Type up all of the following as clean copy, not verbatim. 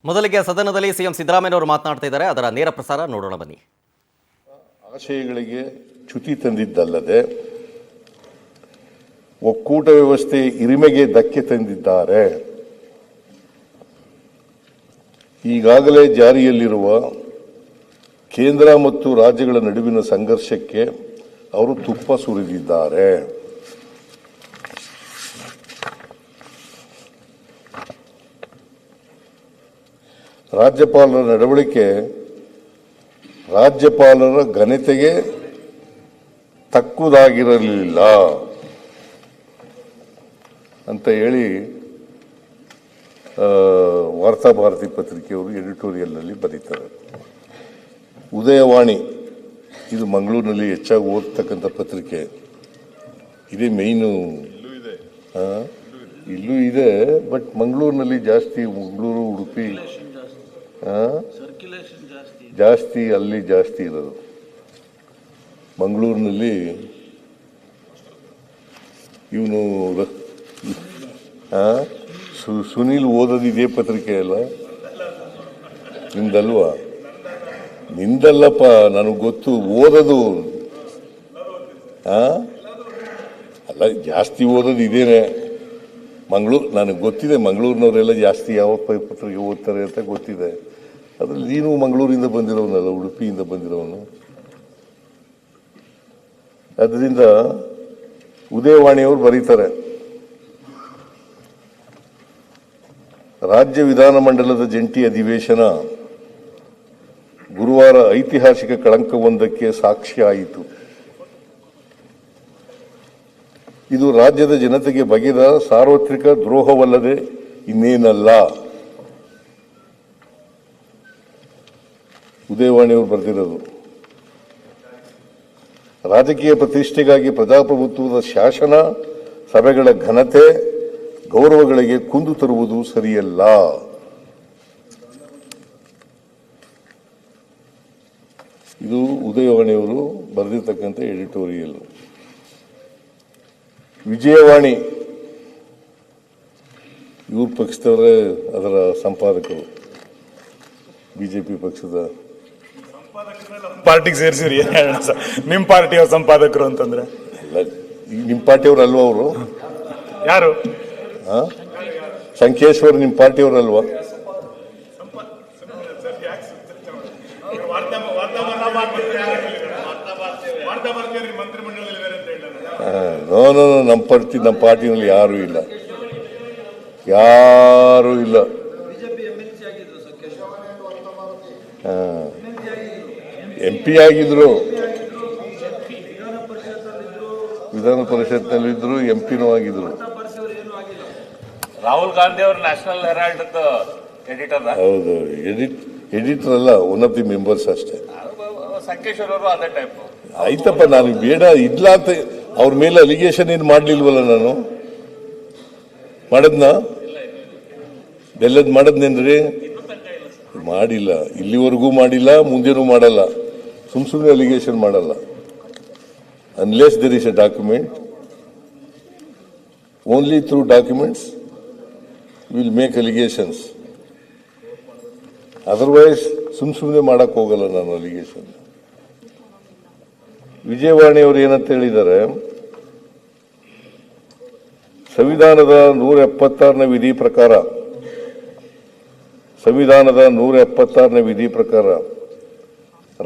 ಮೊದಲಿಗೆ ಸದನದಲ್ಲಿ ಸಿಎಂ ಸಿದ್ದರಾಮಯ್ಯ ಅವರು ಮಾತನಾಡ್ತಾ ಇದ್ದಾರೆ. ಅದರ ನೇರ ಪ್ರಸಾರ ನೋಡೋಣ ಬನ್ನಿ. ಆಶಯಗಳಿಗೆ ಚ್ಯುತಿ ತಂದಿದ್ದಲ್ಲದೆ ಒಕ್ಕೂಟ ವ್ಯವಸ್ಥೆ ಹಿರಿಮೆಗೆ ಧಕ್ಕೆ ತಂದಿದ್ದಾರೆ. ಈಗಾಗಲೇ ಜಾರಿಯಲ್ಲಿರುವ ಕೇಂದ್ರ ಮತ್ತು ರಾಜ್ಯಗಳ ನಡುವಿನ ಸಂಘರ್ಷಕ್ಕೆ ಅವರು ತುಪ್ಪ ಸುರಿದಿದ್ದಾರೆ. ರಾಜ್ಯಪಾಲರ ನಡವಳಿಕೆ ರಾಜ್ಯಪಾಲರ ಘನತೆಗೆ ತಕ್ಕುದಾಗಿರಲಿಲ್ಲ ಅಂತ ಹೇಳಿ ವಾರ್ತಾಭಾರತಿ ಪತ್ರಿಕೆಯವರು ಎಡಿಟೋರಿಯಲ್ನಲ್ಲಿ ಬರೀತಾರೆ. ಉದಯವಾಣಿ ಇದು ಮಂಗಳೂರಿನಲ್ಲಿ ಹೆಚ್ಚಾಗಿ ಓದ್ತಕ್ಕಂಥ ಪತ್ರಿಕೆ. ಇದೇ ಮೇಯ್ನು. ಇಲ್ಲೂ ಇದೆ, ಬಟ್ ಮಂಗಳೂರಿನಲ್ಲಿ ಜಾಸ್ತಿ. ಮಂಗಳೂರು, ಉಡುಪಿ ಜಾಸ್ತಿ, ಅಲ್ಲಿ ಜಾಸ್ತಿ ಇರೋದು. ಮಂಗಳೂರಿನಲ್ಲಿ ಇವನು ಸುನೀಲ್ ಓದೋದು ಇದೇ ಪತ್ರಿಕೆ ಅಲ್ಲ, ನಿಮ್ದಲ್ವಾ? ನಿಂದಲ್ಲಪ್ಪ, ನನಗೆ ಗೊತ್ತು. ಓದೋದು ಅಲ್ಲ, ಜಾಸ್ತಿ ಓದೋದು ಇದೇನೆ. ನನಗೆ ಗೊತ್ತಿದೆ ಮಂಗಳೂರಿನವರೆಲ್ಲ ಜಾಸ್ತಿ ಯಾವ ಪತ್ರಿಕೆ ಓದ್ತಾರೆ ಅಂತ ಗೊತ್ತಿದೆ. ಅದ್ರಲ್ಲಿ ನೀನು ಮಂಗಳೂರಿಂದ ಬಂದಿರೋನಲ್ಲ, ಉಡುಪಿಯಿಂದ ಬಂದಿರೋನು. ಅದರಿಂದ ಉದಯವಾಣಿಯವರು ಬರೀತಾರೆ, ರಾಜ್ಯ ವಿಧಾನಮಂಡಲದ ಜಂಟಿ ಅಧಿವೇಶನ ಗುರುವಾರ ಐತಿಹಾಸಿಕ ಕಳಂಕವೊಂದಕ್ಕೆ ಸಾಕ್ಷಿಯಾಯಿತು. ಇದು ರಾಜ್ಯದ ಜನತೆಗೆ ಬಗೆದ ಸಾರ್ವತ್ರಿಕ ದ್ರೋಹವಲ್ಲದೆ ಇನ್ನೇನಲ್ಲ. ಉದಯವಾಣಿಯವರು ಬರೆದಿರೋದು. ರಾಜಕೀಯ ಪ್ರತಿಷ್ಠೆಗಾಗಿ ಪ್ರಜಾಪ್ರಭುತ್ವದ ಶಾಸನ ಸಭೆಗಳ ಘನತೆ ಗೌರವಗಳಿಗೆ ಕುಂದು ತರುವುದು ಸರಿಯಲ್ಲ. ಇದು ಉದಯವಾಣಿಯವರು ಬರೆದಿರ್ತಕ್ಕಂಥ ಎಡಿಟೋರಿಯಲ್. ವಿಜಯವಾಣಿ ಇವ್ರ ಪಕ್ಷದವರೇ ಅದರ ಸಂಪಾದಕರು, ಬಿಜೆಪಿ ಪಕ್ಷದ. ಪಾರ್ಟಿಗೆ ಸೇರಿಸಿರಿ, ನಿಮ್ ಪಾರ್ಟಿಯವ್ರ ಸಂಪಾದಕರು ಅಂತಂದ್ರೆ ನಿಮ್ ಪಾರ್ಟಿಯವ್ರು ಅಲ್ವಾ ಅವರು? ಯಾರು? ಸಂಕೇಶ್ವರ್ ನಿಮ್ ಪಾರ್ಟಿಯವ್ರಲ್ವಾ? ನೋ, ನಮ್ಮ ಪಾರ್ಟಿನಲ್ಲಿ ಯಾರು ಇಲ್ಲ. MP ಆಗಿದ್ರು, ವಿಧಾನ ಪರಿಷತ್ನಲ್ಲಿದ್ರು, MP ಆಗಿದ್ರು. ರಾಹುಲ್ ಗಾಂಧಿ ಅವರು ನ್ಯಾಷನಲ್ ಹೆರಾಲ್ಡ್ ಎಡಿಟರ್. ಹೌದು, ಎಡಿಟರ್ ಅಲ್ಲ, ಒನ್ ಆಫ್ ದಿ ಮೆಂಬರ್ಸ್ ಅಷ್ಟೇ. ಸಂಕೇಶ್ವರ್ ಅವರು ಅದೇ ಟೈಪ್. ಆಯ್ತಪ್ಪ, ನಾನು ಬೇಡ ಇಲ್ಲ ಅಂತ ಅವ್ರ ಮೇಲೆ ಅಲಿಗೇಷನ್ ಏನು ಮಾಡ್ಲಿಲ್ವಲ್ಲ. ನಾನು ಮಾಡದ್ನ ಮಾಡದ್ನೇನ್ರಿ? ಮಾಡಿಲ್ಲ, ಇಲ್ಲಿವರೆಗೂ ಮಾಡಿಲ್ಲ, ಮುಂದೆನೂ ಮಾಡಲ್ಲ. ಸುಮ್ಮನೆ ಅಲಿಗೇಷನ್ ಮಾಡಲ್ಲ. Unless there is a document, only through documents will make allegations. Otherwise ಸುಮ್ಮನೆ ಮಾಡಕ್ ಹೋಗಲ್ಲ ನಾನು ಅಲಿಗೇಷನ್. ವಿಜಯವಾಣಿಯವರು ಏನಂತ ಹೇಳಿದ್ದಾರೆ, ಸಂವಿಧಾನದ 176ನೇ ವಿಧಿ ಪ್ರಕಾರ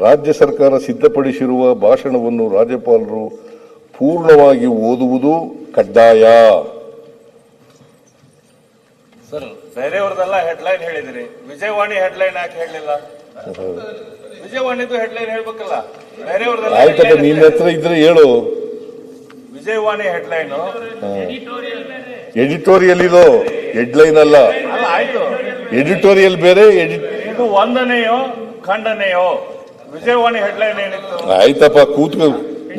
ರಾಜ್ಯ ಸರ್ಕಾರ ಸಿದ್ಧಪಡಿಸಿರುವ ಭಾಷಣವನ್ನು ರಾಜ್ಯಪಾಲರು ಪೂರ್ಣವಾಗಿ ಓದುವುದು ಕಡ್ಡಾಯ. ಸರ್, ಬೇರೆಯವ್ರದೆಲ್ಲ ಹೆಡ್ಲೈನ್ ಹೇಳಿದ್ರಿ, ವಿಜಯವಾಣಿ ಹೆಡ್ಲೈನ್ ಯಾಕೆ ಹೇಳಲಿಲ್ಲ? ವಿಜಯವಾಣಿದು ಹೆಡ್ಲೈನ್ ಹೇಳ್ಬೇಕಲ್ಲ. ಬೇರೆಯವ್ರದೆಲ್ಲ ಆಯ್ತಪ್ಪ, ನಿನ್ನ ಹತ್ರ ಇದ್ರೆ ಹೇಳು. ವಿಜಯವಾಣಿ ಹೆಡ್ಲೈನ್ ಎಡಿಟೋರಿಯಲ್, ಇದು ಹೆಡ್ಲೈನ್ ಅಲ್ಲ. ಆಯ್ತು, ಎಡಿಟೋರಿಯಲ್ ಬೇರೆ. ಇದು ವಂದನೆಯೋ ಖಂಡನೆಯೋ? ವಿಜಯವಾಣಿ ಹೆಡ್ಲೈನ್ ಏನಿತ್ತು? ಆಯ್ತಪ್ಪ, ಕೂತ್ಕೊ.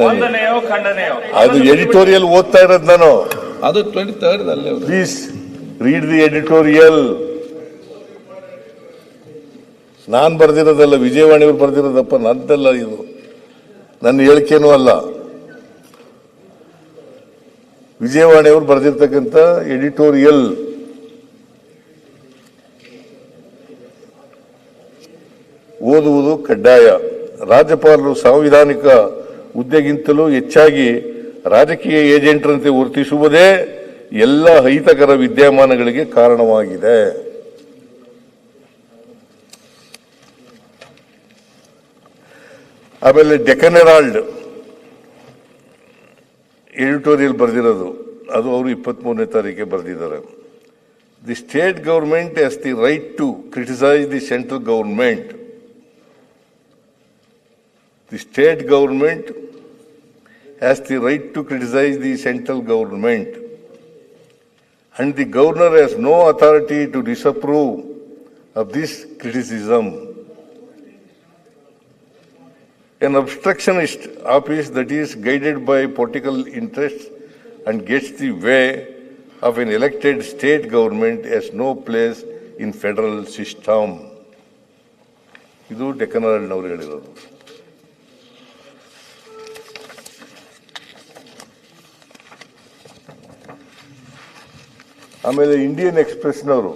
ವಂದನೆಯೋ ಖಂಡನೆಯೋ? ಅದು ಎಡಿಟೋರಿಯಲ್ ಓದ್ತಾ ಇರೋದು ನಾನು. ಅದು 23rd ಅಲ್ಲೇ. Please read the editorial. ನಾನ್ ಬರ್ದಿರೋದಲ್ಲ, ವಿಜಯವಾಣಿಯವ್ರು ಬರ್ದಿರೋದಪ್ಪ, ನಂದಲ್ಲ ಇದು. ನನ್ನ ಹೇಳಿಕೆನೂ ಅಲ್ಲ. ವಿಜಯವಾಣಿಯವರು ಬರೆದಿರ್ತಕ್ಕಂಥ ಎಡಿಟೋರಿಯಲ್. ಓದುವುದು ಕಡ್ಡಾಯ. ರಾಜ್ಯಪಾಲರು ಸಾಂವಿಧಾನಿಕ ಹುದ್ದೆಗಿಂತಲೂ ಹೆಚ್ಚಾಗಿ ರಾಜಕೀಯ ಏಜೆಂಟ್ರಂತೆ ವರ್ತಿಸುವುದೇ ಎಲ್ಲ ಅಹಿತಕರ ವಿದ್ಯಮಾನಗಳಿಗೆ ಕಾರಣವಾಗಿದೆ. ಆಮೇಲೆ ಡೆಕ್ಕನ್ ಹೆರಾಲ್ಡ್ ಎಡಿಟೋರಿಯಲ್ ಬರೆದಿರೋದು, ಅದು ಅವರು 23ನೇ ತಾರೀಕಿಗೆ ಬರೆದಿದ್ದಾರೆ. The state government has the right to criticise the central government. The state government has the right to criticise the central government and the governor has no authority to disapprove of this criticism. An obstructionist office that is guided by political interests and gets the way of an elected state government has no place in federal system. ಇದು ಡೆಕ್ಕನ್ ಹೆರಾಲ್ಡ್ನವರು ಹೇಳಿರೋದು. ಆಮೇಲೆ Indian ಎಕ್ಸ್ಪ್ರೆಸ್ನವರು